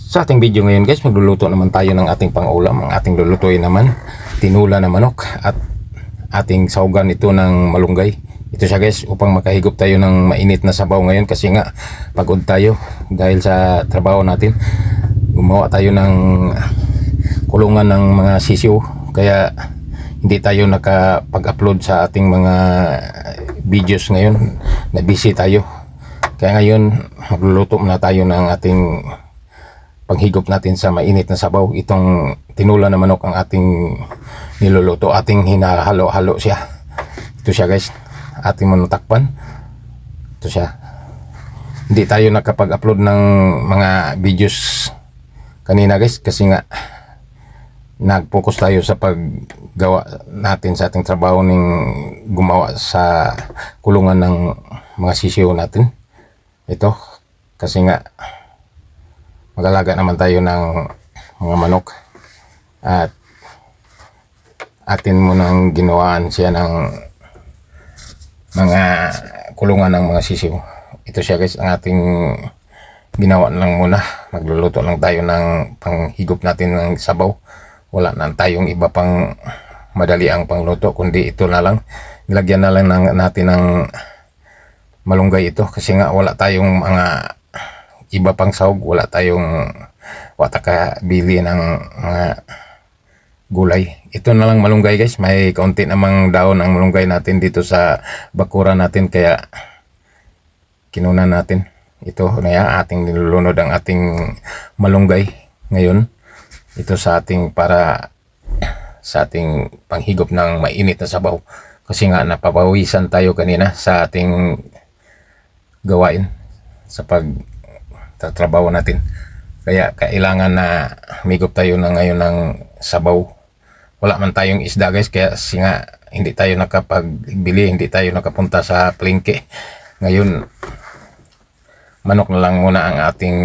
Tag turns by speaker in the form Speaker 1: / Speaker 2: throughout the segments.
Speaker 1: Sa ating video ngayon guys, magluluto naman tayo ng ating pang-ulam. Ang ating lulutuin naman, tinula na manok at ating saugan ito ng malunggay. Ito siya guys, upang makahigop tayo ng mainit na sabaw ngayon kasi nga pagod tayo dahil sa trabaho natin. Gumawa tayo ng kulungan ng mga sisiw, kaya hindi tayo nakapag-upload sa ating mga videos ngayon. Na-busy tayo. Kaya ngayon, magluluto na tayo ng ating panghigop natin sa mainit na sabaw. Itong tinula na manok ang ating niluluto, ating hinahalo-halo siya. Ito siya guys, ating manutakpan. Ito siya. Hindi tayo nakapag-upload ng mga videos kanina guys kasi nga nag-focus tayo sa paggawa natin sa ating trabaho ng gumawa sa kulungan ng mga sisiyo natin. Ito kasi nga mag-alaga naman tayo ng mga manok at atin mo nang ginawaan siya ng mga kulungan ng mga sisiw. Ito siya guys, ang ating ginawa lang muna. Magluluto lang tayo ng panghigop natin ng sabaw. Wala na tayong iba pang madali ang pangluto kundi ito na lang. Nilagyan na lang natin ng malunggay ito kasi nga wala tayong mga iba pang sahog, wala tayong watakabili ng mga gulay. Ito na lang malunggay guys, may kaunti namang daon ang malunggay natin dito sa bakura natin kaya kinunan natin. Ito na yan, ating nilulunod ang ating malunggay ngayon. Ito sa ating para sa ating panghigop ng mainit na sabaw kasi nga napapawisan tayo kanina sa ating gawain sa pagtatrabaho natin, kaya kailangan na humigop tayo na ngayon ng sabaw. Wala man tayong isda guys kaya nga hindi tayo nakapagbili, hindi tayo nakapunta sa palengke ngayon. Manok na lang muna ang ating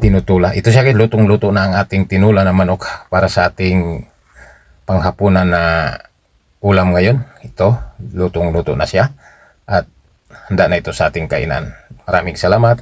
Speaker 1: tinutula. Ito siya guys, lutong-luto na ang ating tinula na manok para sa ating panghapunan na ulam ngayon. Ito, lutong-luto na siya at handa na ito sa ating kainan. Maraming salamat.